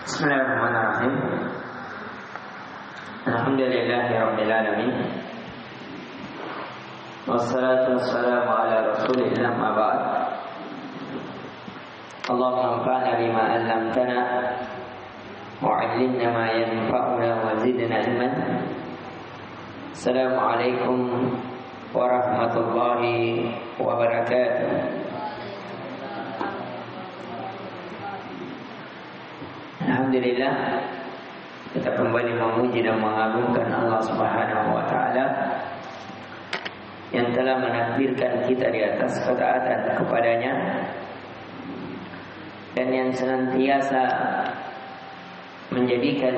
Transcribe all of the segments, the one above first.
Bismillahirrahmanirrahim. Alhamdulillahirabbil alamin. Wassalatu wassalamu ala Rasulillah ma ba'd. Allahumma anfa'na bima 'allamtana wa 'allimna ma yanfa'una wa zidna ilman. Assalamualaikum warahmatullahi wabarakatuh. Alhamdulillah, kita kembali memuji dan mengagungkan Allah Subhanahu wa taala yang telah menakdirkan kita di atas ketaatan kepadanya dan yang senantiasa menjadikan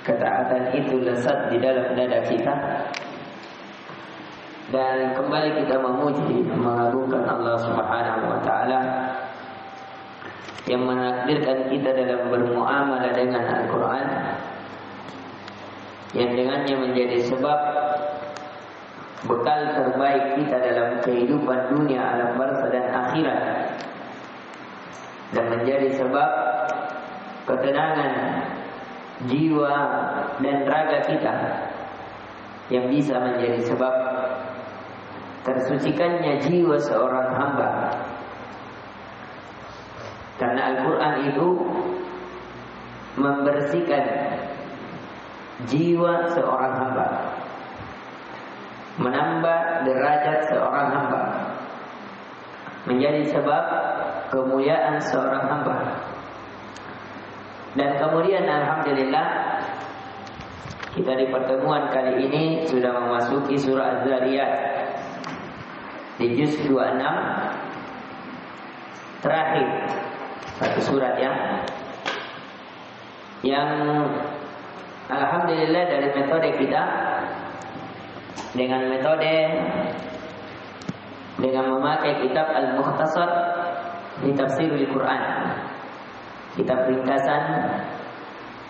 ketaatan itu lesat di dalam dada kita. Dan kembali kita memuji dan mengagungkan Allah Subhanahu wa taala yang menakdirkan kita dalam bermuamalah dengan Al-Quran, yang dengannya menjadi sebab bekal terbaik kita dalam kehidupan dunia, alam barzah dan akhirat, dan menjadi sebab ketenangan jiwa dan raga kita, yang bisa menjadi sebab tersucikannya jiwa seorang hamba. Karena Al-Quran itu membersihkan jiwa seorang hamba, menambah derajat seorang hamba, menjadi sebab kemuliaan seorang hamba. Dan kemudian alhamdulillah, kita di pertemuan kali ini sudah memasuki surah Az-Zariyat di juz 26 terakhir. Satu surat yang alhamdulillah dari metode kita, dengan memakai kitab Al-Mukhtasar di Tafsirul Quran, kitab ringkasan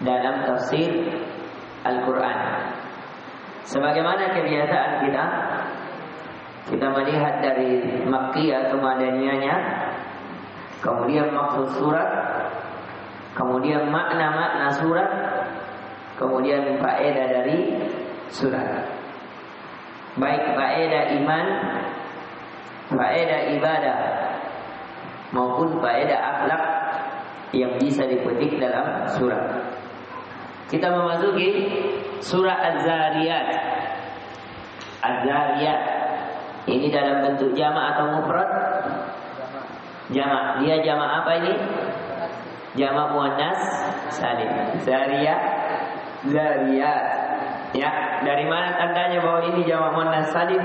dalam tafsir Al-Quran. Sebagaimana kebiasaan kita melihat dari Makkiyah atau Madaniyahnya, kemudian maksud surat, kemudian makna surat, kemudian faedah dari surat. Baik faedah iman, faedah ibadah, maupun faedah akhlak yang bisa dipetik dalam surat. Kita memasuki surah Az-Zariyat. Az-Zariyat ini dalam bentuk jamak atau mufrad? Jamak. Dia jamak apa ini? Jamak muannas salim. Zariyat. Ya, dari mana tandanya bahwa ini jamak muannas salim?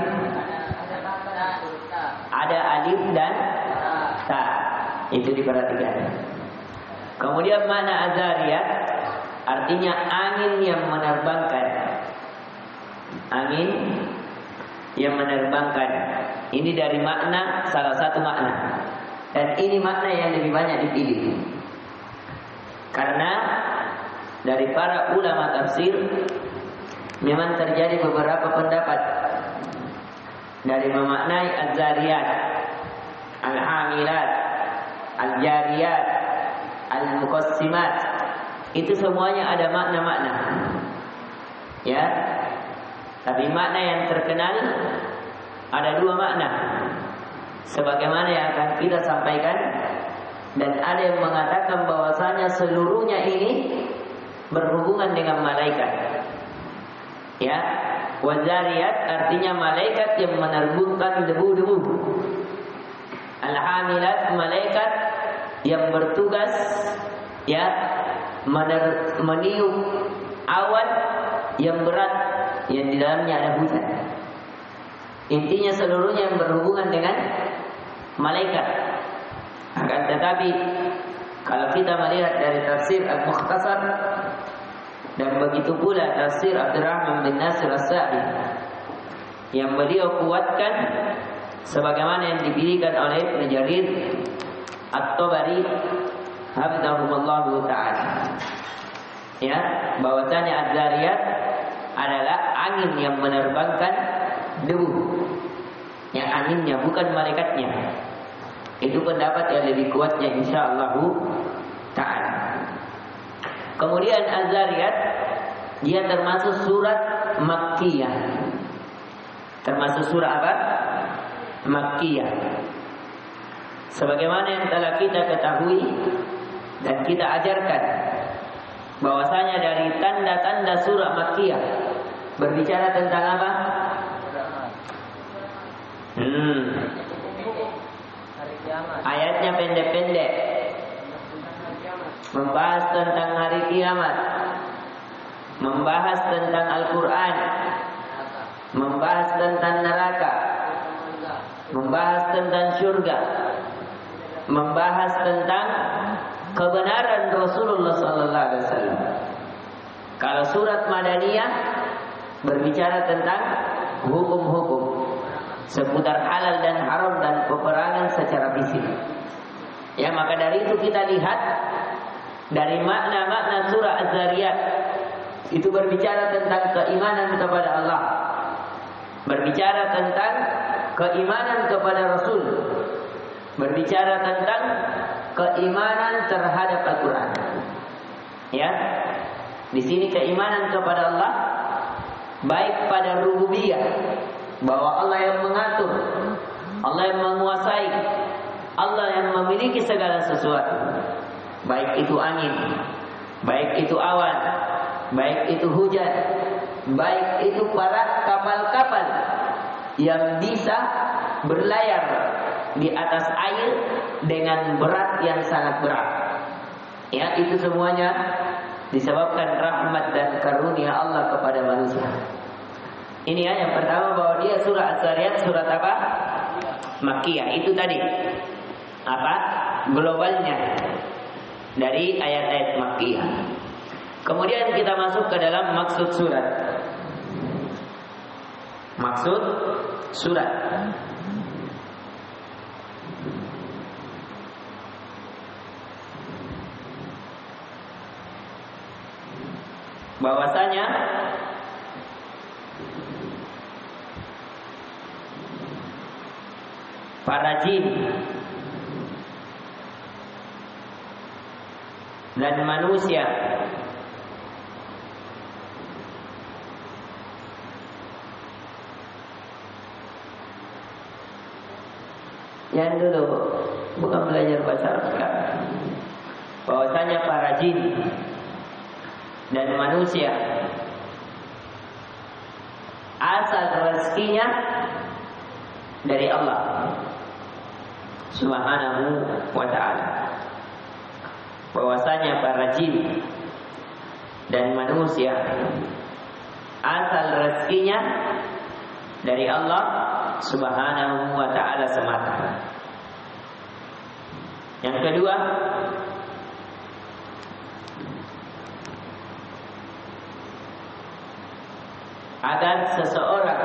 Ada alif dan ta. Itu diperhatikan. Kemudian makna Az-Zariyat artinya angin yang menerbangkan. Angin yang menerbangkan. Ini dari makna, salah satu makna. Dan ini makna yang lebih banyak dipilih, karena dari para ulama tafsir memang terjadi beberapa pendapat dari memaknai Az-Zariyat, Al-Hamilat, Al-Jariyat, Al-Muqassimat. Itu semuanya ada makna-makna, ya. Tapi makna yang terkenal ada dua makna, sebagaimana yang akan kita sampaikan. Dan ada yang mengatakan bahwasanya seluruhnya ini berhubungan dengan malaikat, ya. Wazariyat artinya malaikat yang menerbangkan debu-debu. Al-Hamilat malaikat yang bertugas, ya, meniup awan yang berat yang di dalamnya ada hujan. Intinya seluruhnya yang berhubungan dengan malaikat. Akan tetapi kalau kita melihat dari tafsir Al-Mukhtasar, dan begitu pula tafsir Abdurrahman bin Nasir As-Sa'di, yang beliau kuatkan sebagaimana yang dipilihkan oleh Ibnu Jarir At-Tabari hafizahumullah ta'ala, ya, bahwasanya Az-Zariyat adalah angin yang menerbangkan debu, yang anginnya bukan malaikatnya. Itu pendapat yang lebih kuatnya insyaallah ta'ala. Kemudian Az-Zariyat dia termasuk surat Makkiyah. Termasuk surah apa? Makkiyah. Sebagaimana yang telah kita ketahui dan kita ajarkan bahwasanya dari tanda-tanda surah Makkiyah berbicara tentang apa? Ayatnya pendek-pendek, membahas tentang hari kiamat, membahas tentang Al-Quran, membahas tentang neraka, membahas tentang surga, membahas tentang kebenaran Rasulullah sallallahu alaihi wasallam. Kalau surat Madaniyah berbicara tentang hukum-hukum seputar halal dan haram dan peperangan secara fisik. Ya, maka dari itu kita lihat dari makna-makna surah Az-Zariyat itu berbicara tentang keimanan kepada Allah, berbicara tentang keimanan kepada Rasul, berbicara tentang keimanan terhadap Al-Quran. Ya, di sini keimanan kepada Allah baik pada rububiyah, bahwa Allah yang mengatur, Allah yang menguasai, Allah yang memiliki segala sesuatu, baik itu angin, baik itu awan, baik itu hujan, baik itu para kapal-kapal yang bisa berlayar di atas air dengan berat yang sangat berat. Ya, itu semuanya disebabkan rahmat dan karunia Allah kepada manusia. Ini ya, yang pertama bahwa dia surah Az-Zariyat surat apa? Makkiyah. Itu tadi apa? Globalnya dari ayat-ayat Makkiyah. Kemudian kita masuk ke dalam maksud surat. Maksud surat. Bahwasanya para jin dan manusia yang dulu bukan belajar bahasa Arab sekarang, bahwasanya para jin dan manusia asal rezekinya dari Allah Subhanahu wa ta'ala. Bahwasanya para jin dan manusia asal rezekinya dari Allah Subhanahu wa ta'ala semata. Yang kedua, agar seseorang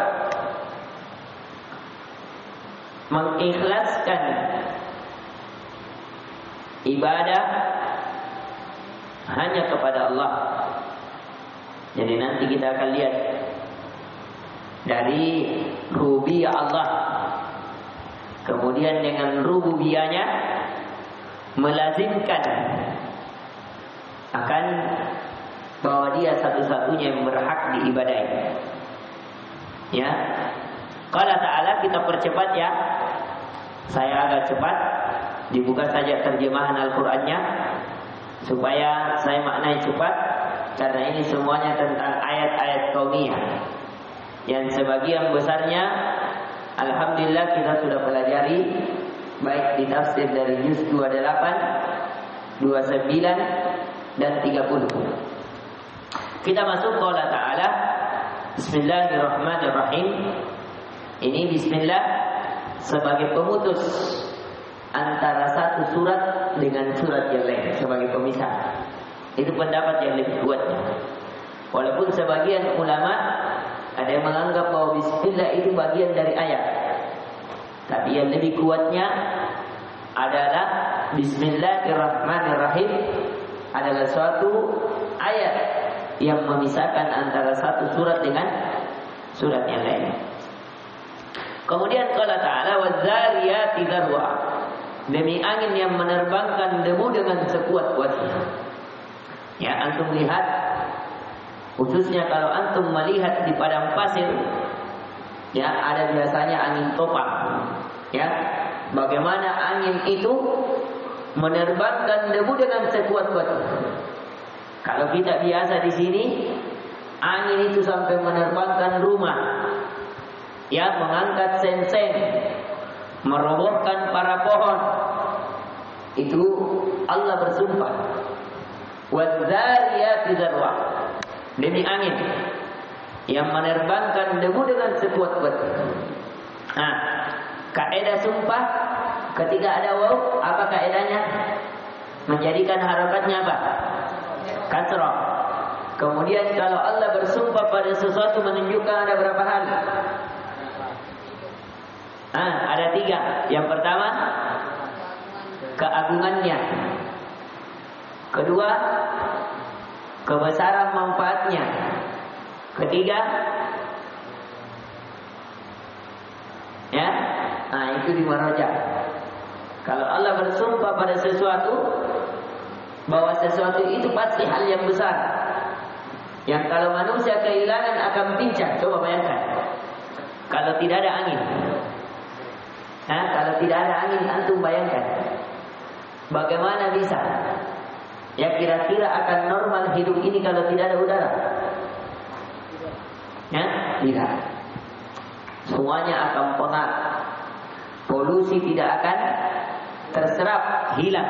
mengikhlaskan ibadah hanya kepada Allah. Jadi nanti kita akan lihat dari rububiyah Allah, kemudian dengan rububiyahnya melazimkan akan bahwa dia satu-satunya yang berhak diibadahi. Ya, Qala ta'ala, kita percepat ya. Saya agak cepat, dibuka saja terjemahan Al-Qur'annya supaya saya maknai cepat, karena ini semuanya tentang ayat-ayat qaumiyah yang sebagian besarnya alhamdulillah kita sudah pelajari, baik di tafsir dari juz 28, 29 dan 30. Kita masuk qala ta'ala, bismillahirrahmanirrahim. Ini bismillah sebagai pemutus antara satu surat dengan surat yang lain, sebagai pemisah. Itu pendapat yang lebih kuatnya. Walaupun sebagian ulama ada yang menganggap bahwa bismillah itu bagian dari ayat, tapi yang lebih kuatnya adalah bismillahirrahmanirrahim adalah suatu ayat yang memisahkan antara satu surat dengan surat yang lain. Kemudian qala ta'ala waz-zariyati dzarwa, demi angin yang menerbangkan debu dengan sekuat-kuatnya. Ya, antum lihat, khususnya kalau antum melihat di padang pasir, ya ada biasanya angin topan. Ya, bagaimana angin itu menerbangkan debu dengan sekuat-kuatnya. Kalau kita biasa di sini, angin itu sampai menerbangkan rumah, ya mengangkat sen-sen, merobohkan para pohon. Itu Allah bersumpah, wadzariyati dzarwa, demi angin yang menerbangkan debu dengan sekuat-kuatnya. Nah, kaidah sumpah ketika ada waw, apa kaidahnya? Menjadikan harakatnya apa? Kasrah. Kemudian kalau Allah bersumpah pada sesuatu menunjukkan ada berapa hal? Ada 3. Yang pertama, keagungannya. Kedua, kebesaran manfaatnya. Ketiga, ya, itu di marojak. Kalau Allah bersumpah pada sesuatu, bahwa sesuatu itu pasti hal yang besar, yang kalau manusia kehilangan akan pincang. Coba bayangkan, kalau tidak ada angin. Kalau tidak ada angin, antum bayangkan bagaimana bisa, ya kira-kira akan normal hidup ini kalau tidak ada udara? Ya, tidak. Semuanya akan penat. Polusi tidak akan terserap, hilang.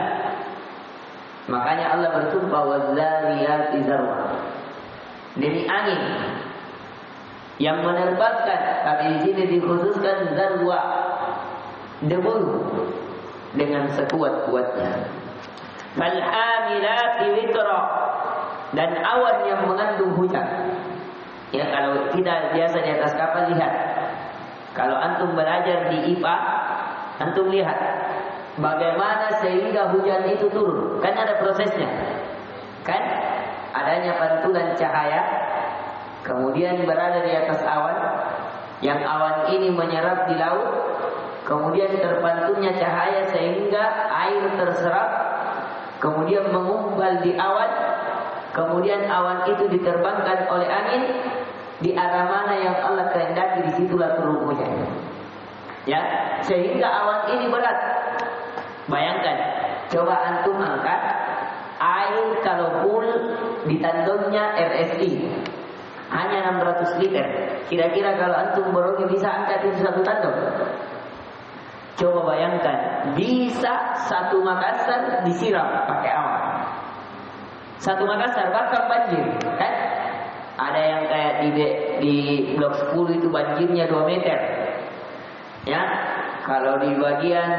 Makanya Allah bersumpah wadzariyati dzarwa, demi angin yang menerbangkan, tapi di sini dikhususkan dzarwa, debu dengan sekuat-kuatnya. Falhamilati witra, dan awan yang mengandung hujan. Ya, kalau kita biasa di atas kapal, lihat. Kalau antum belajar di IPA, antum lihat bagaimana sehingga hujan itu turun. Kan ada prosesnya. Kan adanya pantulan cahaya, kemudian berada di atas awan, yang awan ini menyerap di laut, kemudian terpantunnya cahaya sehingga air terserap, kemudian mengumpal di awan, kemudian awan itu diterbangkan oleh angin di arah mana yang Allah kehendaki, disitulah turun hujan. Ya, sehingga awan ini berat. Bayangkan, coba antum angkat air kalau full di tandonnya RSI hanya 600 liter. Kira-kira kalau antum berogi bisa angkat itu 1 tandon? Coba bayangkan, bisa 1 Makassar disiram pakai awan. 1 Makassar bahkan banjir, kan? Ada yang kayak di blok 10 itu banjirnya 2 meter. Ya, kalau di bagian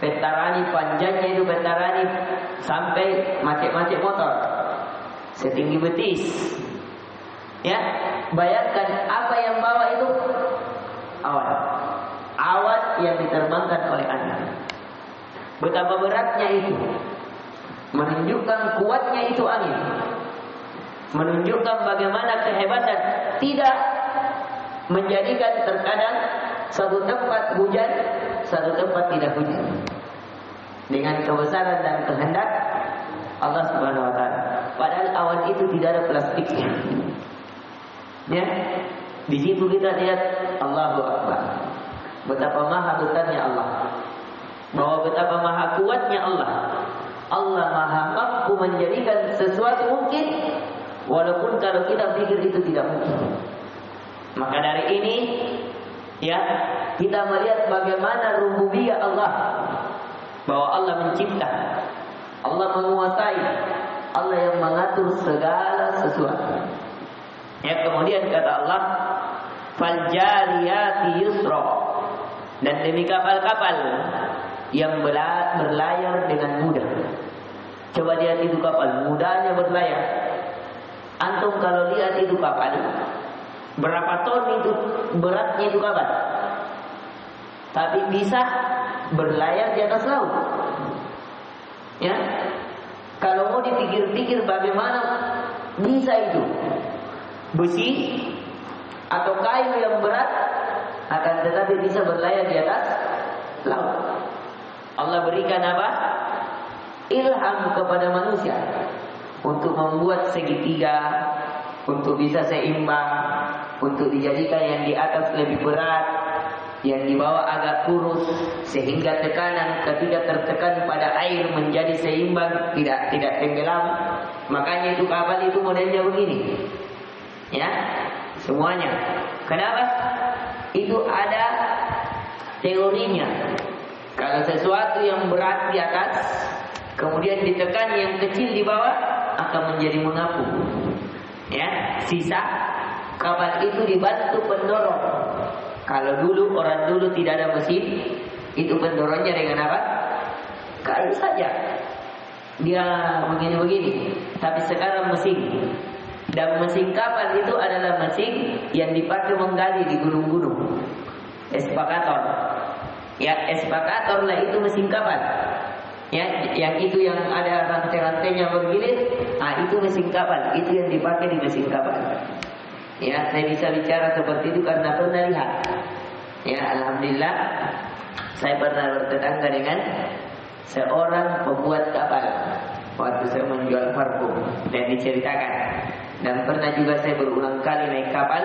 Petarani, panjangnya itu Petarani sampai macet-macet motor, setinggi betis. Ya, bayangkan apa yang bawa itu? Awan. Awan yang diterbangkan oleh angin. Betapa beratnya itu. Menunjukkan kuatnya itu angin. Menunjukkan bagaimana kehebatan. Tidak menjadikan terkadang satu tempat hujan, satu tempat tidak hujan. Dengan kebesaran dan kehendak Allah Subhanahu wa taala. Padahal awan itu tidak ada plastiknya. Ya. Di situ kita lihat Allahu Akbar. Betapa maha besarnya Allah. Bahwa betapa maha kuatnya Allah. Allah maha mampu menjadikan sesuatu mungkin, walaupun kalau kita pikir itu tidak mungkin. Maka dari ini, ya, kita melihat bagaimana rububiyah Allah, bahwa Allah mencipta, Allah menguasai, Allah yang mengatur segala sesuatu. Ya, kemudian kata Allah, faljariyati yusra, dan demi kapal-kapal yang berlayar dengan mudah. Coba lihat itu kapal, mudahnya berlayar. Antum kalau lihat itu kapal, berapa ton itu beratnya itu kapal, tapi bisa berlayar di atas laut. Ya, kalau mau dipikir-pikir bagaimana bisa itu, besi atau kayu yang berat akan tetapi bisa berlayar di atas laut. Allah berikan apa? Ilham kepada manusia untuk membuat segitiga, untuk bisa seimbang, untuk dijadikan yang di atas lebih berat, yang di bawah agak kurus, sehingga tekanan ketika tertekan pada air menjadi seimbang, tidak tenggelam. Makanya itu kapal itu modelnya begini, ya, semuanya. Kenapa? Itu ada teorinya. Kalau sesuatu yang berat di atas, kemudian ditekan yang kecil di bawah, akan menjadi mengapung. Ya, sisa kapal itu dibantu pendorong. Kalau dulu orang dulu tidak ada mesin, itu pendorongnya dengan apa? Kayu saja. Dia begini-begini. Tapi sekarang mesin. Dan mesin kapal itu adalah mesin yang dipakai menggali di gunung-gunung. Eskavator. Ya, eskavator lah itu mesin kapal. Ya, yang itu yang ada rantai-rantainya bergilir, itu mesin kapal, itu yang dipakai di mesin kapal. Ya, saya bisa bicara seperti itu karena pernah lihat. Ya, alhamdulillah, saya pernah bertetangga dengan seorang pembuat kapal waktu saya menjual parfum dan diceritakan. Dan pernah juga saya berulang kali naik kapal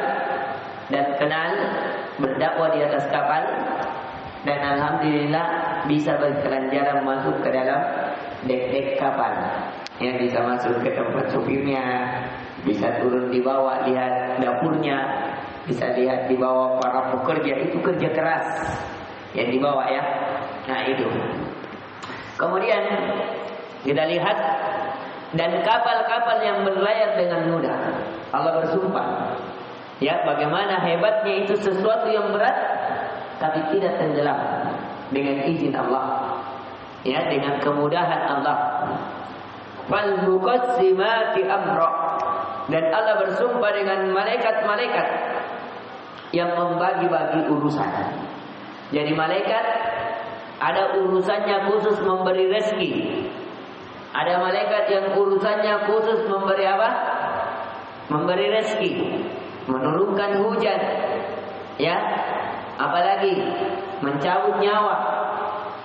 dan kenal berdakwah di atas kapal. Dan alhamdulillah bisa berkelancaran masuk ke dalam dek-dek kapal. Ya, bisa masuk ke tempat supirnya, bisa turun di bawah lihat dapurnya, bisa lihat di bawah para pekerja. Itu kerja keras yang di bawah, ya. Nah, itu. Kemudian kita lihat, dan kapal-kapal yang berlayar dengan mudah. Allah bersumpah, ya, bagaimana hebatnya itu sesuatu yang berat tapi tidak tenggelam dengan izin Allah, ya, dengan kemudahan Allah. Fal muqassimati amra, dan Allah bersumpah dengan malaikat-malaikat yang membagi-bagi urusan. Jadi malaikat ada urusannya khusus memberi rezeki. Ada malaikat yang urusannya khusus memberi apa? Memberi rezeki, menurunkan hujan, ya. Apalagi mencabut nyawa,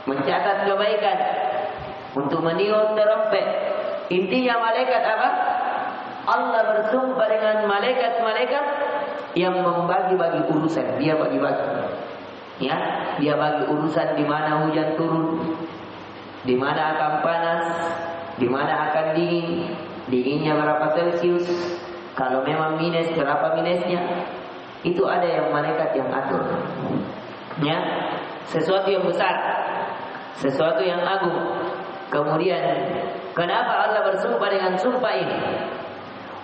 mencatat kebaikan, untuk meniup terompet. Intinya malaikat apa? Allah bersumpah dengan malaikat-malaikat yang membagi-bagi urusan. Dia bagi-bagi, ya, dia bagi urusan di mana hujan turun, di mana akan panas, di mana akan dingin, dinginnya berapa Celcius, kalau memang minus berapa minusnya. Itu ada yang malaikat yang atur, ya, sesuatu yang besar, sesuatu yang agung. Kemudian kenapa Allah bersumpah dengan sumpah ini?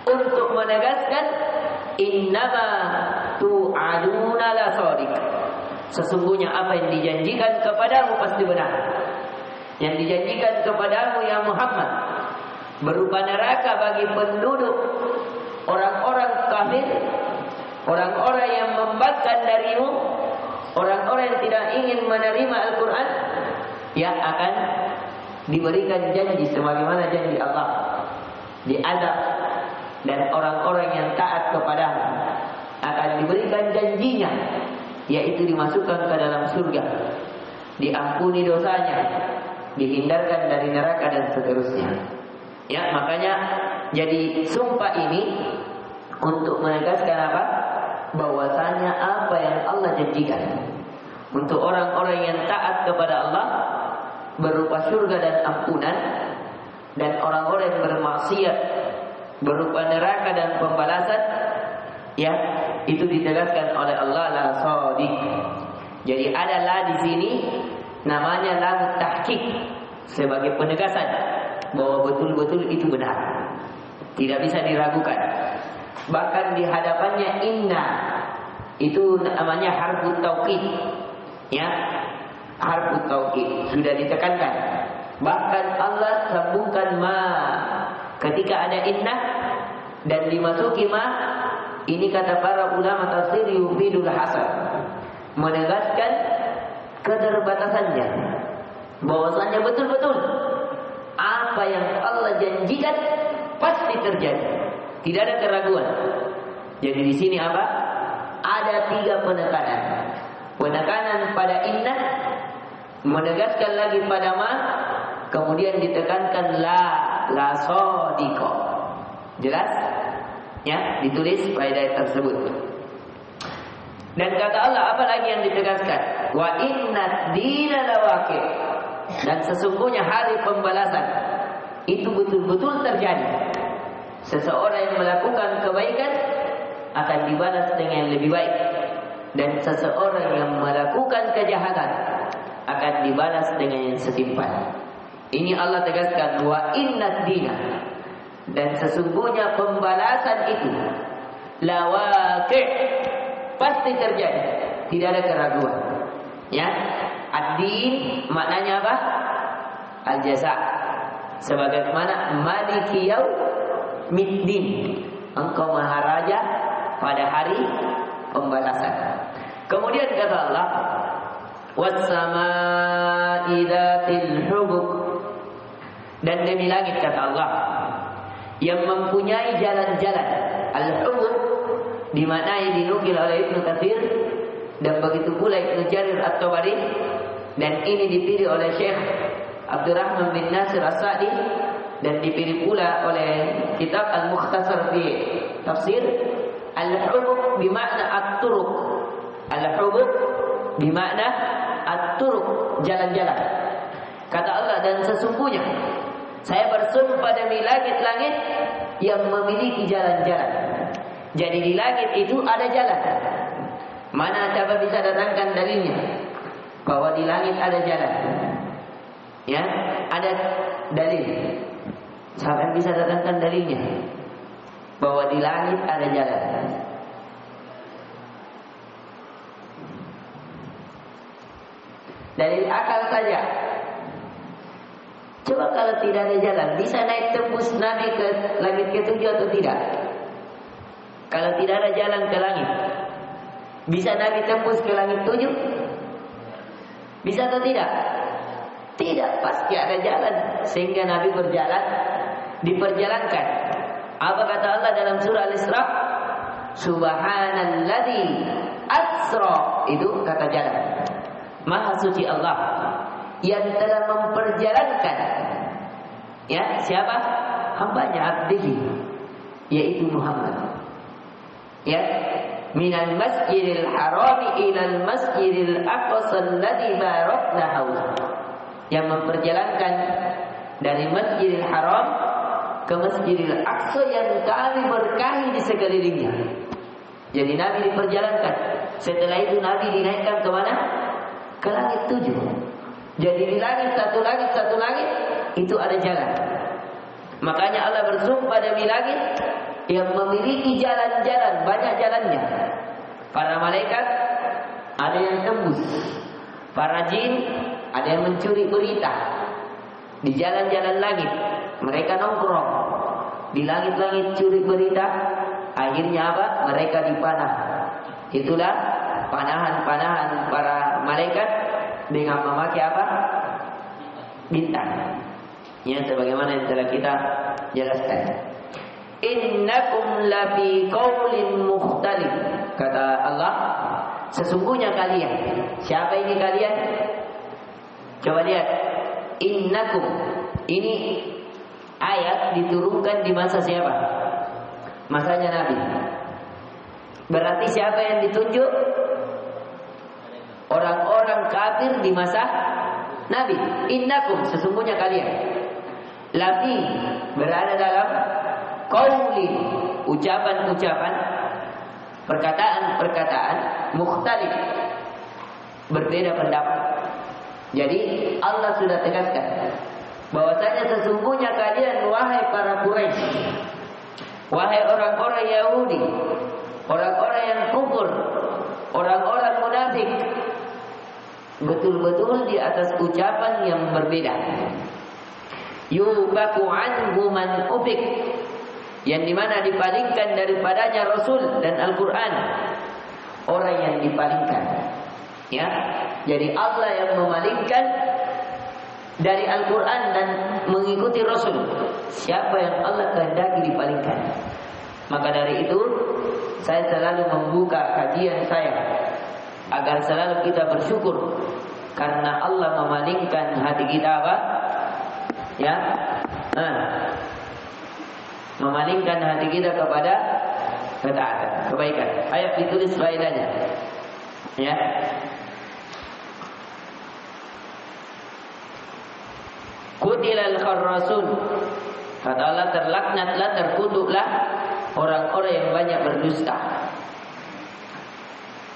Untuk menegaskan innama tu'aduna la shadiq. Sesungguhnya apa yang dijanjikan kepadamu pasti benar. Yang dijanjikan kepadamu ya Muhammad berupa neraka bagi penduduk orang-orang kafir, orang-orang yang membangkang darimu, orang-orang yang tidak ingin menerima Al-Quran, yang akan diberikan janji sebagaimana janji Allah, diazab. Dan orang-orang yang taat kepadamu akan diberikan janjinya, yaitu dimasukkan ke dalam surga, diampuni dosanya, dihindarkan dari neraka dan seterusnya. Ya, makanya jadi sumpah ini untuk menegaskan apa? Bahwasanya apa yang Allah janjikan untuk orang-orang yang taat kepada Allah berupa surga dan ampunan, dan orang-orang yang bermaksiat berupa neraka dan pembalasan, ya, itu ditegaskan oleh Allah la shadiq. Jadi ada la di sini namanya lam tahqiq sebagai penegasan bahwa betul-betul itu benar, tidak bisa diragukan. Bahkan di hadapannya inna itu namanya harfut taukid, ya, harfut taukid sudah ditekankan. Bahkan Allah sambungkan ma ketika ada inna dan dimasuki ma. Ini kata para ulama tafsir yufidul hasad, menegaskan keterbatasannya, bahwasanya betul-betul apa yang Allah janjikan pasti terjadi. Tidak ada keraguan. Jadi di sini apa? Ada 3 penekanan. Penekanan pada inna, menegaskan lagi pada ma, kemudian ditekankan la lasadiqa. Jelas? Ya, ditulis faedah tersebut. Dan kata Allah apa lagi yang ditegaskan? Wa inna dina lawaqi'. Dan sesungguhnya hari pembalasan itu betul-betul terjadi. Seseorang yang melakukan kebaikan akan dibalas dengan lebih baik, dan seseorang yang melakukan kejahatan akan dibalas dengan yang setimpal. Ini Allah tegaskan wa inna dina, dan sesungguhnya pembalasan itu lawaqi', pasti terjadi, tidak ada keraguan. Ya, ad-din maknanya apa? Al-jaza. Sebagaimana maliki yaumiddin, engkau maharaja pada hari pembalasan. Kemudian kata Allah, was-samaa'i dzatil hubuk, dan demi langit kata Allah yang mempunyai jalan-jalan. Al-hubuk dimaknai dinukil oleh Ibnu Katsir dan begitu pula Ibnu Jarir At-Tabari, dan ini dipilih oleh Syekh Abdurrahman bin Nasir As-Sa'di, dan dipilih pula oleh kitab Al-Mukhtasar fi Tafsir. Al-hubub bimakna at-turuq. Al-hubub bimakna at-turuq, jalan-jalan. Kata Allah, dan sesungguhnya saya bersumpah demi langit-langit yang memiliki jalan-jalan. Jadi di langit itu ada jalan. Mana coba bisa datangkan dalilnya bahwa di langit ada jalan? Ya, ada dalil. Siapa yang bisa datangkan dalilnya bahwa di langit ada jalan? Dalil akal saja. Coba kalau tidak ada jalan, bisa naik tembus Nabi ke langit ketujuh atau tidak? Kalau tidak ada jalan ke langit, bisa Nabi tembus ke langit 7? Bisa atau tidak? Tidak, pasti ada jalan. Sehingga Nabi berjalan, diperjalankan. Apa kata Allah dalam surah Al-Isra? Subhanalladzi asra, itu kata jalan. Maha suci Allah yang telah memperjalankan, ya, siapa? Hambanya, abdihi, yaitu Muhammad. Ya, minal masjidil harami ilal masjidil aqsa alladzi barakna haulahu, yang memperjalankan dari Masjidil Haram ke Masjidil Aqsa yang kami berkahi di sekelilingnya. Jadi Nabi diperjalankan. Setelah itu Nabi dinaikkan ke mana? Ke langit 7. Jadi di langit satu langit itu ada jalan. Makanya Allah bersumpah demi langit yang memiliki jalan-jalan, banyak jalannya. Para malaikat ada yang tembus, para jin ada yang mencuri berita di jalan-jalan langit. Mereka nongkrong di langit-langit curi berita. Akhirnya apa? Mereka dipanah. Itulah panahan-panahan para malaikat dengan memakai apa? Bintang. Ya, sebagaimana yang telah kita jelaskan. Innakum lafi qaulin mukhtalif. Kata Allah, sesungguhnya kalian. Siapa ini kalian? Coba lihat. Innakum. Ini ayat diturunkan di masa siapa? Masanya Nabi. Berarti siapa yang ditunjuk? Orang-orang kafir di masa Nabi. Innakum, sesungguhnya kalian. Lafi, berada dalam qaulin, ucapan-ucapan, perkataan-perkataan mukhtalif, berbeda pendapat. Jadi Allah sudah tegaskan bahwasanya sesungguhnya kalian, wahai para Quraisy, wahai orang-orang Yahudi, orang-orang yang kufur, orang-orang munafik, betul-betul di atas ucapan yang berbeda. Yubaku anhu man ufik, yang dimana dipalingkan daripadanya Rasul dan Al-Quran, orang yang dipalingkan. Ya, jadi Allah yang memalingkan dari Al-Quran dan mengikuti Rasul. Siapa yang Allah kehendaki dipalingkan. Maka dari itu saya selalu membuka kajian saya agar selalu kita bersyukur karena Allah memalingkan hati kita apa? Ya, memalingkan hati kita kepada ketaatan, kebaikan. Ayo ditulis faedahnya. Ya. Kutilal kharrasun. Kata Allah, terlaknatlah, terkutuklah orang-orang yang banyak berdusta.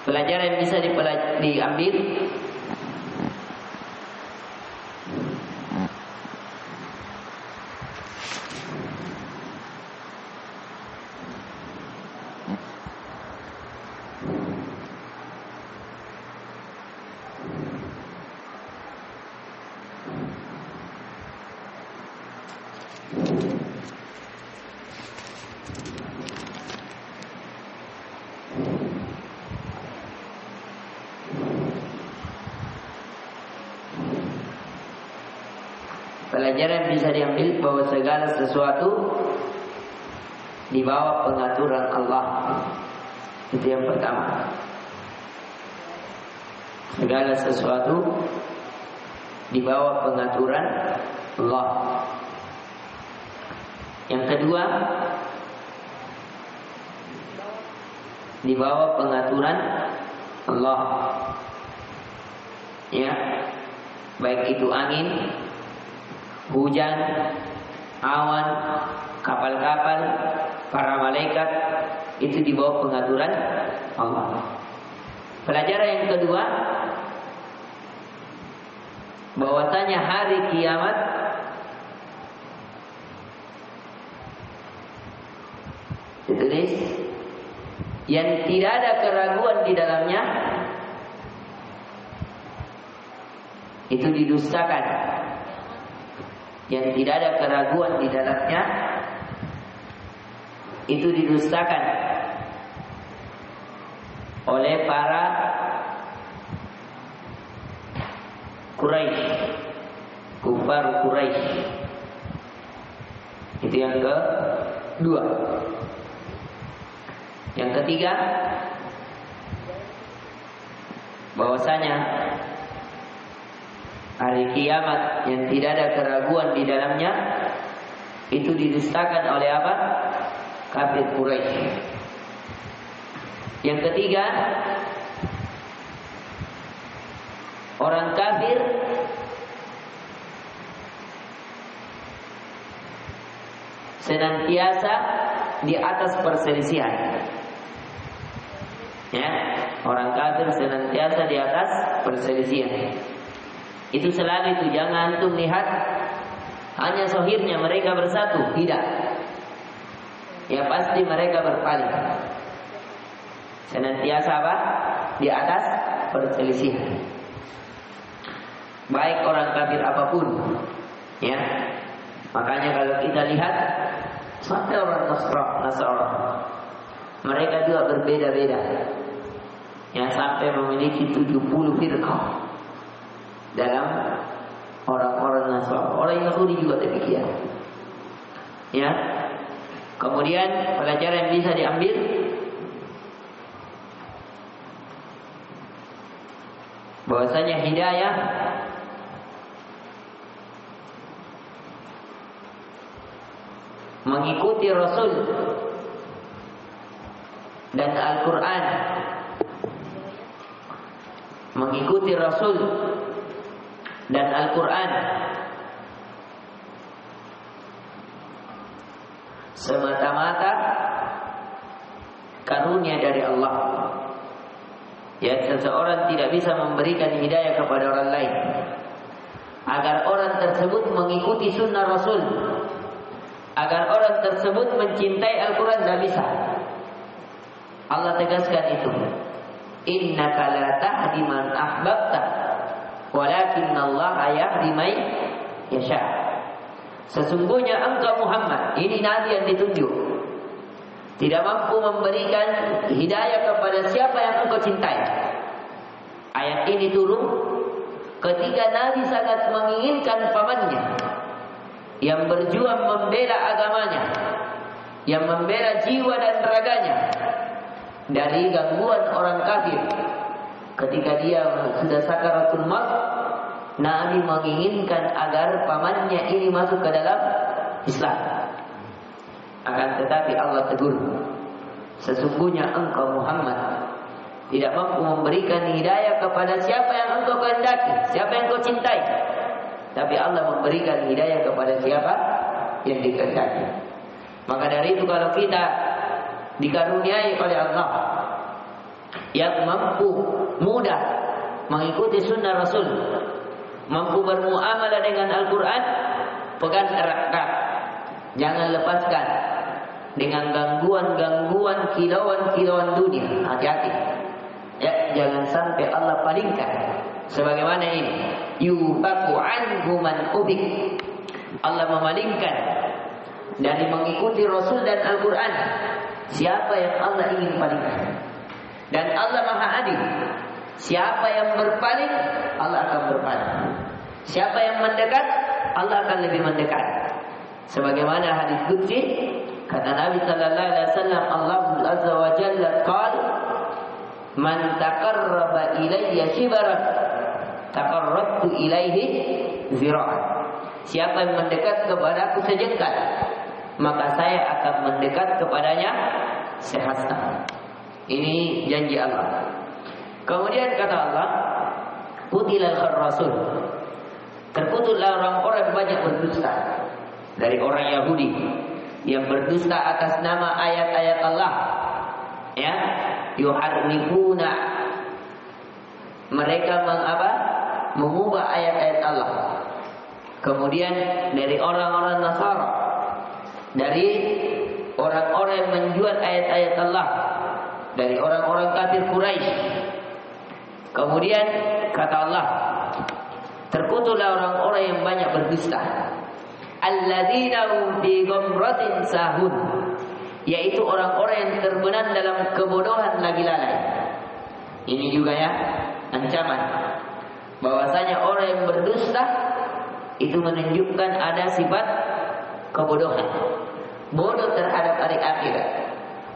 Pelajaran yang bisa diambil, pelajaran bisa diambil bahwa segala sesuatu di bawah pengaturan Allah. Itu yang pertama. Segala sesuatu di bawah pengaturan Allah. Yang kedua, di bawah pengaturan Allah. Ya, baik itu angin, hujan, awan, kapal-kapal, para malaikat, itu di bawah pengaturan Allah. Pelajaran yang kedua, bahwasanya hari kiamat ditulis yang tidak ada keraguan di dalamnya itu didustakan. Yang tidak ada keraguan di dalamnya itu didustakan oleh para Quraisy, kufar Quraisy. Itu yang kedua. Yang ketiga, bahwasanya hari kiamat yang tidak ada keraguan di dalamnya itu didustakan oleh apa? Kafir Quraisy. Yang ketiga, orang kafir senantiasa di atas perselisihan. Ya, orang kafir senantiasa di atas perselisihan. Itu selalu itu, jangan antum lihat hanya zahirnya mereka bersatu, tidak. Ya pasti mereka berpaling. Senantiasa apa? Di atas perselisihan. Baik orang kafir apapun, ya. Makanya kalau kita lihat sampai orang Nasrani, mereka juga berbeda-beda. Yang sampai memiliki 70 firqah dalam orang-orang Nasrani. Orang Yahudi juga demikian. Ya. Kemudian pelajaran yang bisa diambil, bahwasanya hidayah mengikuti Rasul dan Al-Quran, mengikuti Rasul dan Al-Quran semata-mata karunia dari Allah. Ya, seseorang tidak bisa memberikan hidayah kepada orang lain agar orang tersebut mengikuti sunnah Rasul, agar orang tersebut mencintai Al-Quran, tidak bisa. Allah tegaskan itu. Innaka la tahdi man ahbabta, walakinnallaha yahdi man yasha. Sesungguhnya engkau Muhammad, ini nabi yang ditunjuk, tidak mampu memberikan hidayah kepada siapa yang engkau cintai. Ayat ini turun ketika Nabi sangat menginginkan pamannya yang berjuang membela agamanya, yang membela jiwa dan raganya dari gangguan orang kafir. Ketika dia sudah sakaratul maut, Nabi menginginkan agar pamannya ini masuk ke dalam Islam. Akan tetapi Allah tegur, sesungguhnya engkau Muhammad tidak mampu memberikan hidayah kepada siapa yang engkau kehendaki, siapa yang engkau cintai. Tapi Allah memberikan hidayah kepada siapa yang dikehendaki. Maka dari itu kalau kita dikaruniai oleh Allah yang mampu mudah mengikuti sunnah Rasul, mampu bermuamalah dengan Al-Quran, pegang erat-erat, jangan lepaskan dengan gangguan-gangguan, kilauan-kilauan dunia. Hati-hati, ya, jangan sampai Allah palingkan. Sebagaimana ini, yufaku anhu man ubik, Allah memalingkan dari mengikuti Rasul dan Al-Quran siapa yang Allah ingin palingkan. Dan Allah Maha Adil, siapa yang berpaling, Allah akan berpaling. Siapa yang mendekat, Allah akan lebih mendekat. Sebagaimana hadis qudsi, kata Nabi sallallahu alaihi wasallam, Allah azza wa jalla qala, man taqarraba ilayya shibran taqarrabtu ilaihi zira'an. Siapa yang mendekat kepadaku sejengkal, maka saya akan mendekat kepadanya sehasta. Ini janji Allah. Kemudian kata Allah, Qutilal kharrasun, terkutuklah orang-orang yang banyak berdusta dari orang Yahudi yang berdusta atas nama ayat-ayat Allah. Ya, yuharrifuna, mereka mengubah ayat-ayat Allah. Kemudian dari orang-orang Nasara, dari orang-orang yang menjual ayat-ayat Allah, dari orang-orang kafir Quraisy. Kemudian kata Allah, terkutuklah orang-orang yang banyak berdusta. Alladzina hum fi ghamratin sahun, yaitu orang-orang yang terbenam dalam kebodohan lagi lalai. Ini juga ya ancaman bahwasanya orang yang berdusta itu menunjukkan ada sifat kebodohan, bodoh terhadap hari akhirat,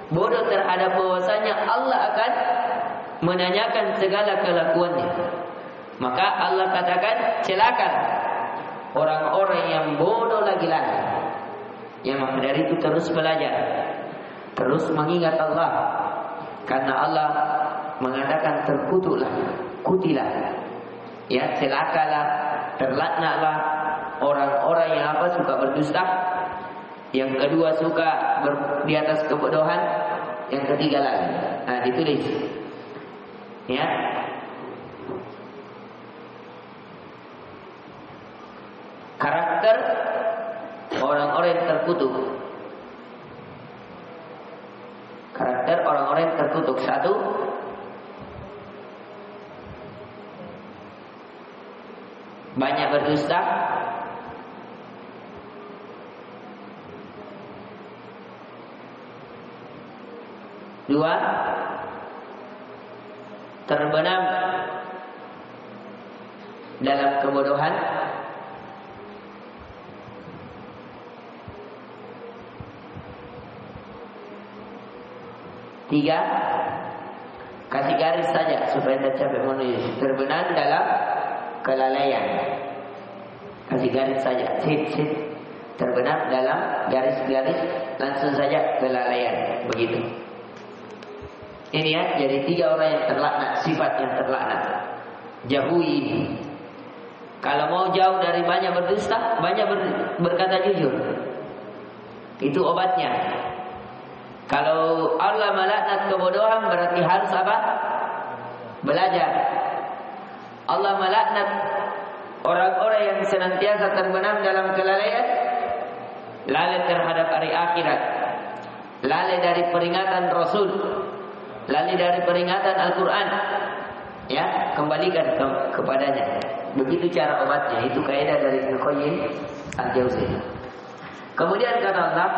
bodoh terhadap bahwasanya Allah akan menanyakan segala kelakuannya. Maka Allah katakan, celaka orang-orang yang bodoh lagi-lagi. Yang maka dari itu terus belajar, terus mengingat Allah, karena Allah mengatakan terkutuklah, kutilah, ya, celakalah, terlaknatlah orang-orang yang suka berdusta. Yang kedua suka di atas kebodohan. Yang ketiga lagi, nah ditulis, ya, karakter orang-orang yang terkutuk. Karakter orang-orang yang terkutuk. Satu, banyak berdusta. Dua, terbenam dalam kebodohan. Tiga, kasih garis saja supaya tidak capek menulis. Terbenam dalam kelalaian. Kasih garis saja, sit. Terbenam dalam garis-garis, langsung saja kelalaian. Begitu. Ini ya, jadi tiga orang yang terlaknat, sifat yang terlaknat. Jauhi ini. Kalau mau jauh dari banyak berdusta, banyak berkata jujur. Itu obatnya. Kalau Allah melaknat kebodohan, berarti harus apa? Belajar. Allah melaknat orang-orang yang senantiasa terbenam dalam kelalaian, lalai terhadap hari akhirat, lalai dari peringatan Rasul, lalai dari peringatan Al-Quran. Ya, kembalikan kepadanya. Begitu cara obatnya. Itu kaidah dari Ibnu Qayyim Al-Jauziyah. Kemudian kata Allah,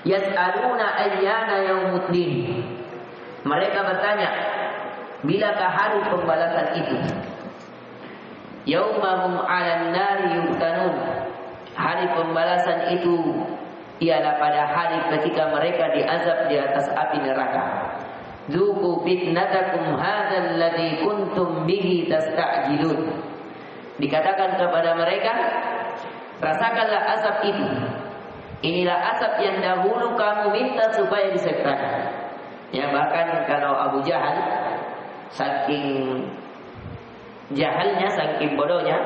yas'aluna ayyana yaumuddin. Mereka bertanya, bilakah hari pembalasan itu? Yaumahum 'alan nari yuftanun. Hari pembalasan itu ialah pada hari ketika mereka diazab di atas api neraka. Dzuqu fitnatakum hadzal ladzi kuntum bihi tasta'jilun. Dikatakan kepada mereka, rasakanlah azab itu Inilah asap yang dahulu kamu minta supaya disegerakan. Ya, bahkan kalau Abu Jahal saking jahalnya, saking bodohnya,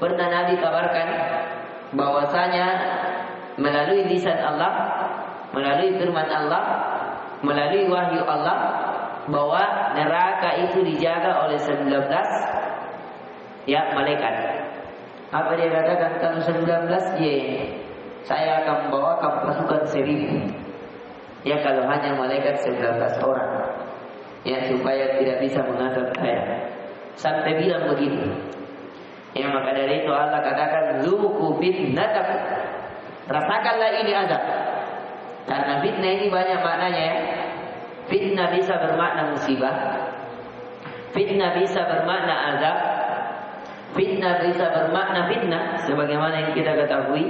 pernah Nabi kabarkan bahwasanya melalui lisan Allah, melalui firman Allah, melalui wahyu Allah, bahwa neraka itu dijaga oleh 19 ya malaikat. Apa dia katakan? Kalau 19 saya akan membawakan pasukan 1000. Ya, kalau hanya malaikat 19 orang, ya, supaya tidak bisa mengazab saya. Sampai bilang begitu. Ya, maka dari itu Allah katakan zuqu fitnatakum. Rasakanlah ini azab. Karena fitnah ini banyak maknanya ya. Fitnah bisa bermakna musibah. Fitnah bisa bermakna azab. Fitnah bisa bermakna fitnah sebagaimana yang kita ketahui.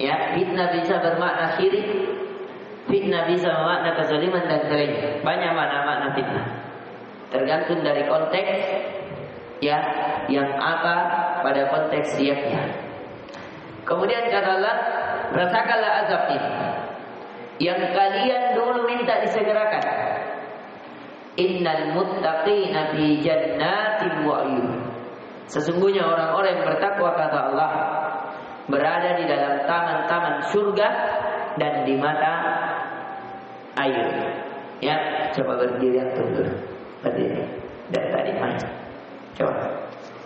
Ya, fitnah bisa bermakna syirik. Fitnah bisa bermakna kezaliman dan lainnya. Banyak makna-makna fitnah. Tergantung dari konteks ya, yang apa pada konteks siapnya. Kemudian kata Allah, rasakanlah azab ini yang kalian dulu minta disegerakan. Innal muttaqina fi jannatin wa uyun. Sesungguhnya orang-orang yang bertakwa kata Allah berada di dalam taman-taman surga dan di mata air. Ya, coba berdiri yang tunduk. Berdiri. Dan tadi main. Coba.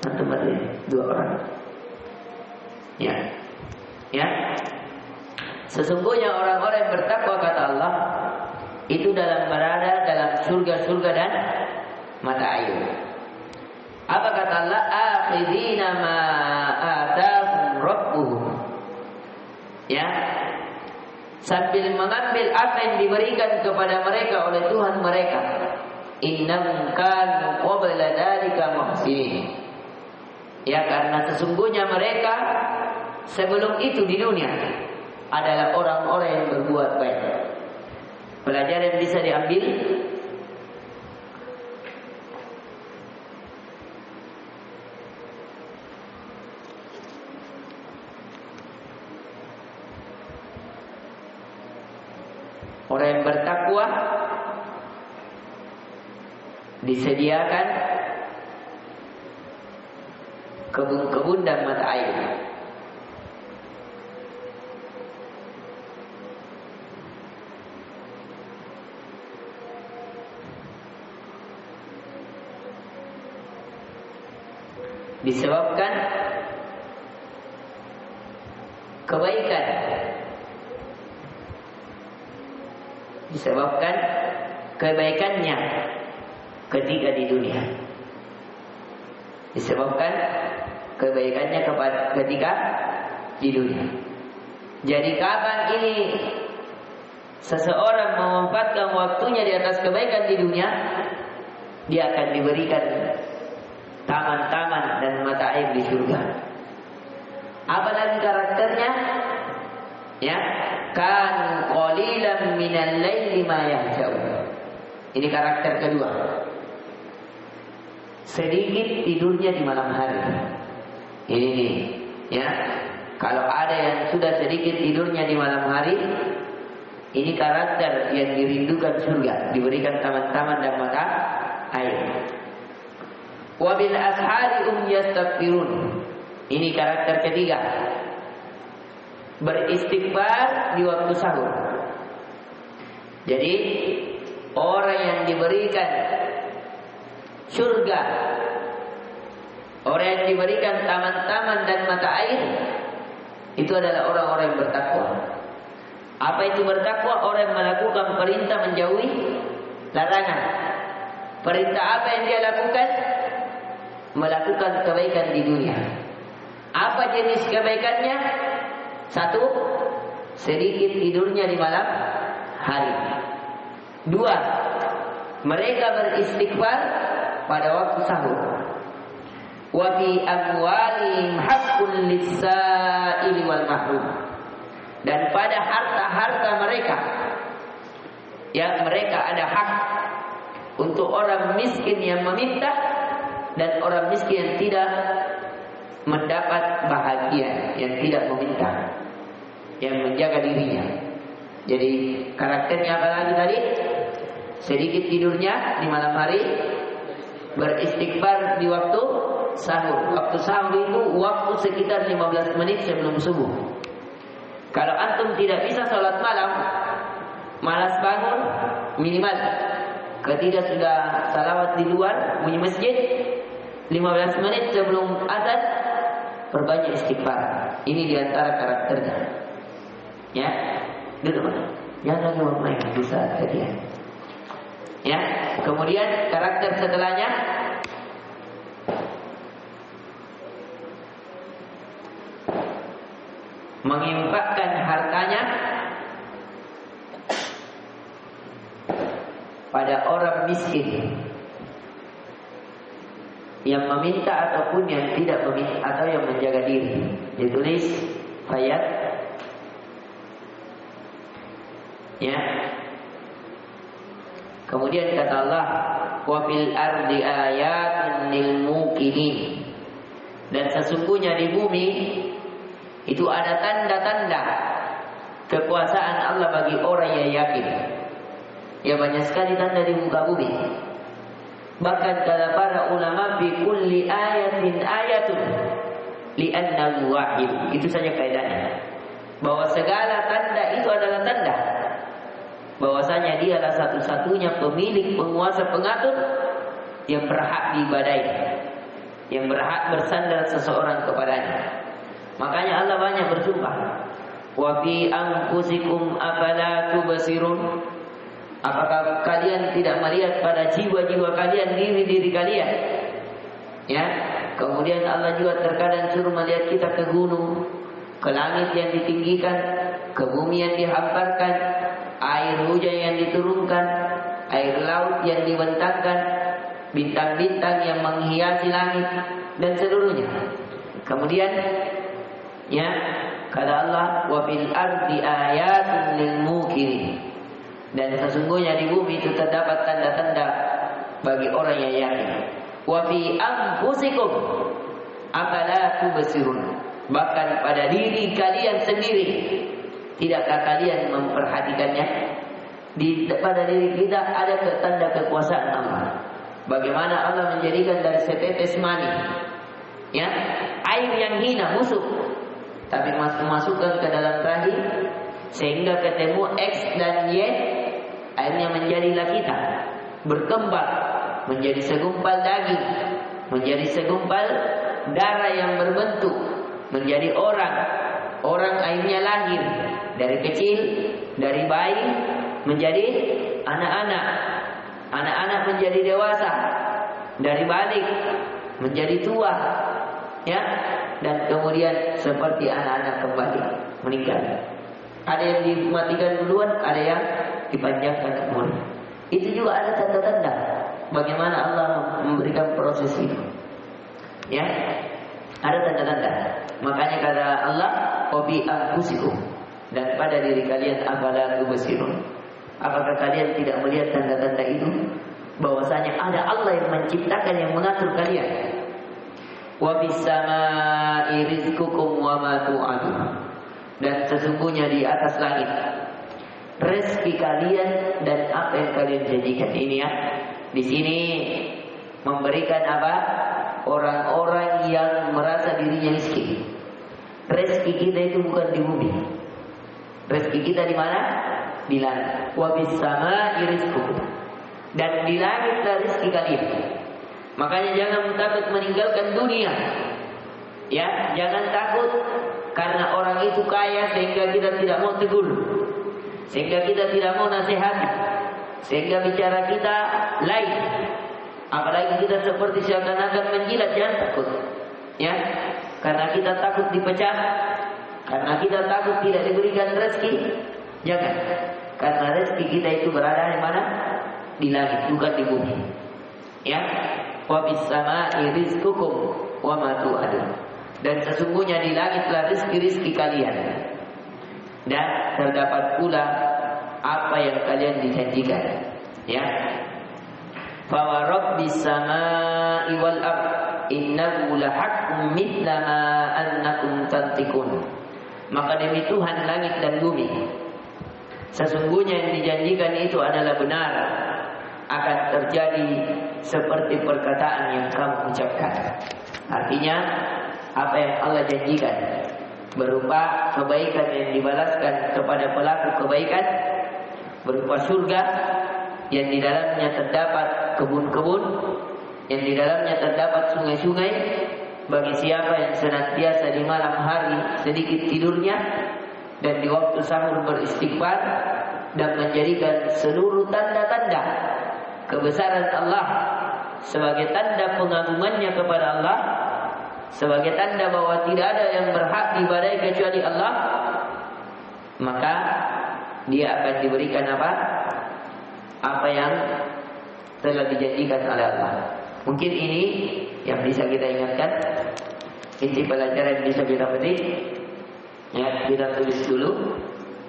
Antum berdiri. 2 orang. Ya. Ya. Sesungguhnya orang-orang yang bertakwa kata Allah itu berada dalam surga-surga dan mata air. Apa kata Allah? Akhidina ma atahum rabbuhum. Ya. Sambil mengambil apa yang diberikan kepada mereka oleh Tuhan mereka. Innahum kanu qabla dzalika muhsinin. Ya, karena sesungguhnya mereka sebelum itu di dunia adalah orang-orang yang berbuat baik. Pelajaran bisa diambil orang yang bertakwa disediakan kebun-kebun dan mata air. Disebabkan kebaikan, disebabkan kebaikannya ketika di dunia, disebabkan kebaikannya ketika di dunia. Jadi kapan ini seseorang memanfaatkan waktunya di atas kebaikan di dunia, dia akan diberikan taman-taman dan mata air di surga. Apalagi karakternya? Ya, kan qalilan minal laili ma yahjaun. Ini karakter kedua. Sedikit tidurnya di malam hari. Ini nih, ya. Kalau ada yang sudah sedikit tidurnya di malam hari, ini karakter yang dirindukan surga, diberikan taman-taman dan mata air. Wabil ashari yastaghfirun. Ini karakter ketiga. Beristighfar di waktu sahur. Jadi orang yang diberikan surga, orang yang diberikan taman-taman dan mata air, itu adalah orang-orang yang bertakwa. Apa itu bertakwa? Orang yang melakukan perintah, menjauhi larangan. Perintah apa yang dia lakukan? Melakukan kebaikan di dunia. Apa jenis kebaikannya? 1, sedikit tidurnya di malam hari. 2, mereka beristighfar pada waktu sahur. Wa fi amwalihim haqqul lis-sa'ili wal mahrum. Dan pada harta-harta mereka, ya, mereka ada hak untuk orang miskin yang meminta dan orang miskin yang tidak mendapat bahagia, yang tidak meminta. yang menjaga dirinya. Jadi karakternya apa lagi tadi? Sedikit tidurnya di malam hari, beristighfar di waktu sahur. Waktu sahur itu waktu sekitar 15 menit sebelum subuh. Kalau antum tidak bisa sholat malam, malas bangun, minimal ketika sudah salawat di luar bunyi masjid, 15 menit sebelum azan perbanyak istighfar. Ini diantara karakternya. Ya, duduk. Jangan lagi main bisa kalian. Ya, kemudian karakter setelahnya menginfakkan hartanya pada orang miskin yang meminta ataupun yang tidak meminta atau yang menjaga diri. Ditulis ayat ya. Kemudian kata Allah, wa fil ardi ayatun lil muqinin, dan sesungguhnya di bumi itu ada tanda-tanda kekuasaan Allah bagi orang yang yakin. Ya, banyak sekali tanda di muka bumi. Bahkan kata para ulama, fi kulli ayatin ayatun li'annahu wahid. Itu saja kaidahnya, bahwa segala tanda itu adalah tanda bahwasanya dia adalah satu-satunya pemilik, penguasa, pengatur yang berhak diibadahi, yang berhak bersandar seseorang kepadanya. Makanya Allah banyak bersumpah, wa fi anfusikum afala tubsirun. Apakah kalian tidak melihat pada jiwa-jiwa kalian, diri-diri kalian? Ya. Kemudian Allah juga terkadang suruh melihat kita ke gunung, ke langit yang ditinggikan, ke bumi yang dihamparkan, air hujan yang diturunkan, air laut yang dibentangkan, bintang-bintang yang menghiasi langit, dan seluruhnya. Kemudian ya, kata Allah, wa fil ardi ayatun lil muqinin, dan sesungguhnya di bumi itu terdapat tanda-tanda bagi orang yang yakin. Wa fi anfusikum afala tubsirun, bahkan pada diri kalian sendiri tidakkah kalian memperhatikannya? Pada diri kita ada tanda kekuasaan Allah. Bagaimana Allah menjadikan dari setetes mani, ya, air yang hina, busuk, tapi masukkan ke dalam rahim sehingga ketemu X dan Y, akhirnya menjadilah kita, berkembang menjadi segumpal daging, menjadi segumpal darah yang berbentuk, menjadi orang. Orang akhirnya lahir dari kecil, dari bayi menjadi anak-anak, anak-anak menjadi dewasa, dari balik menjadi tua, ya, dan kemudian seperti anak-anak kembali meninggal. Ada yang dimatikan duluan, ada yang dipanjangkan umur. Itu juga ada tanda-tanda bagaimana Allah memberikan proses itu. Ya, ada tanda-tanda. Makanya kata Allah, wa bi anfusikum, dan pada diri kalian afala tubsirun. Apakah kalian tidak melihat tanda-tanda itu? Bahwasanya ada Allah yang menciptakan, yang mengatur kalian. Wa bis samaa'i rizqukum wa ma tu'adun, dan sesungguhnya di atas langit rezeki kalian dan apa yang kalian janjikan. Ini ya, di sini memberikan apa? Orang-orang yang merasa dirinya miskin. Rezeki kita itu bukan di bumi. Rezeki kita di mana? Di langit. Wa bis samaa'i rizqukum, dan di langitlah rezeki kalian. Makanya jangan takut meninggalkan dunia. Ya, jangan takut karena orang itu kaya sehingga kita tidak mau tegur, sehingga kita tidak mau nasihati, sehingga bicara kita lain. Apalagi kita seperti seakan-akan menjilat. Jangan takut, ya, karena kita takut dipecat, karena kita takut tidak diberikan rezeki. Jangan, karena rezeki kita itu berada di mana? Di langit, bukan di bumi. Ya, wa bis samaa'i rizqukum wa ma tu'adun, dan sesungguhnya di langitlah rezeki-rezeki kalian, dan terdapat pula apa yang kalian dijanjikan. Ya, fa wa rabbis samaa'i wal ard innahu lahaqqun mithla ma annakum tantiqun, Maka demi Tuhan langit dan bumi, sesungguhnya yang dijanjikan itu adalah benar, akan terjadi seperti perkataan yang kamu ucapkan. Artinya apa yang Allah janjikan berupa kebaikan yang dibalaskan kepada pelaku kebaikan, berupa surga yang di dalamnya terdapat kebun-kebun, yang di dalamnya terdapat sungai-sungai, bagi siapa yang senantiasa di malam hari sedikit tidurnya dan di waktu sahur beristighfar dan menjadikan seluruh tanda-tanda kebesaran Allah sebagai tanda pengagungannya kepada Allah, sebagai tanda bahwa tidak ada yang berhak diibadahi kecuali Allah, maka dia akan diberikan apa yang telah dijanjikan oleh Allah. Mungkin ini yang bisa kita ingatkan, inti pelajaran bisa kita petik. Ya, kita tulis dulu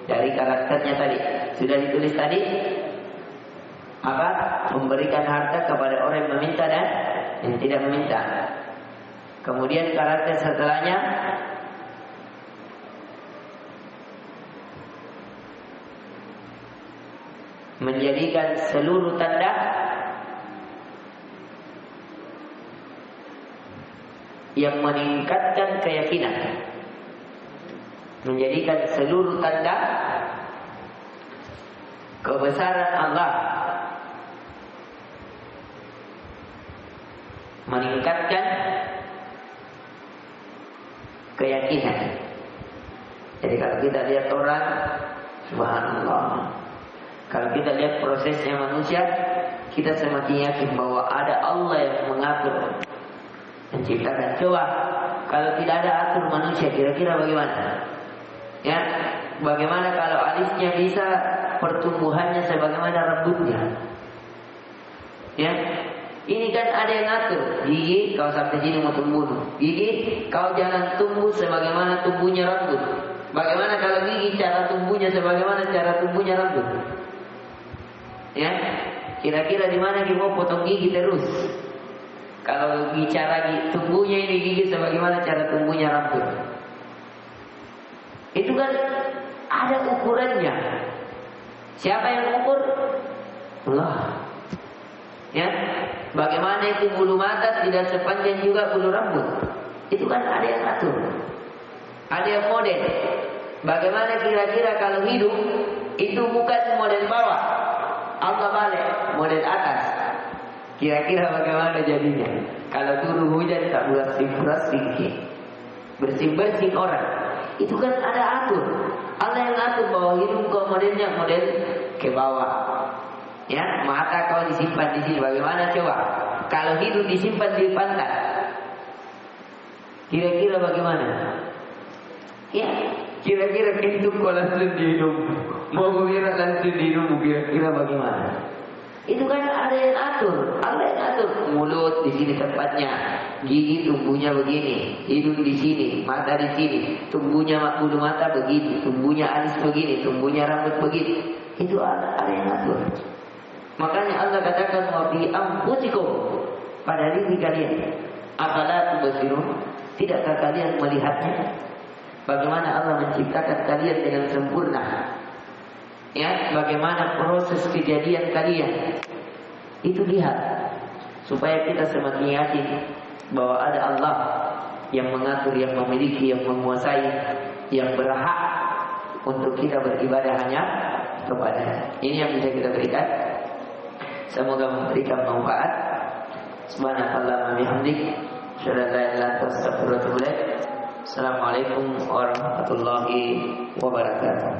dari karakternya tadi. Sudah ditulis tadi apa? Memberikan harta kepada orang yang meminta dan yang tidak meminta. Kemudian karakter setelahnya menjadikan seluruh tanda yang meningkatkan keyakinan, menjadikan seluruh tanda kebesaran Allah, meningkatkan keyakinan. Jadi kalau kita lihat orang, subhanallah, kalau kita lihat prosesnya manusia, kita semakin yakin bahwa ada Allah yang mengatur, menciptakan. Coba kalau tidak ada atur manusia, kira-kira bagaimana? Ya, bagaimana kalau alisnya bisa pertumbuhannya sebagaimana rambutnya? Ya, ini kan ada yang ngatur. Gigi kau sampai sini mau tumbuh, gigi kau jangan tumbuh sebagaimana tumbuhnya rambut. Bagaimana kalau gigi cara tumbuhnya sebagaimana cara tumbuhnya rambut? Ya, kira-kira di mana kita mau potong gigi terus? Kalau bicara tumbuhnya ini gigi sebagaimana cara tumbuhnya rambut, itu kan ada ukurannya. Siapa yang ukur? Allah. Ya, bagaimana itu bulu mata tidak sepanjang juga bulu rambut? Itu kan ada yang atur, ada yang model. Bagaimana kira-kira kalau hidup itu bukan model bawah, Allah balik model atas? Kira-kira bagaimana jadinya? Kalau turun hujan tak bersih-bersih, bersih-bersih orang. Itu kan ada atur. Allah yang atur bahwa hidup kau modelnya model ke bawah. Ya, mata kau disimpan di sini. Bagaimana coba? Kalau hidup disimpan di pantat, kira-kira bagaimana? Ya, kira-kira pintu kau langsung di hidung, mau bergerak langsung di hidung, kira-kira bagaimana? Itu kan ada yang atur, Allah yang atur. Mulut di sini tempatnya, gigi tumbuhnya begini, hidung di sini, mata di sini, tumbuhnya bulu mata begini, tumbuhnya alis begini, tumbuhnya rambut begini. Itu ada yang atur. Makanya Allah katakan wa fi anfusikum, pada diri kalian. Afala tubsirun? Tidakkah kalian melihatnya? Bagaimana Allah menciptakan kalian dengan sempurna? Ya, bagaimana proses kejadian kalian? Itu lihat, supaya kita semakin yakin bahwa ada Allah yang mengatur, yang memiliki, yang menguasai, yang berhak untuk kita beribadah hanya kepada. Ini yang bisa kita berikan. Semoga memberikan manfaat. Subhanallah wa bihamdik, asyhadu an la ilaha illa anta, astaghfiruka wa atubu ilaik. Assalamualaikum warahmatullahi wabarakatuh.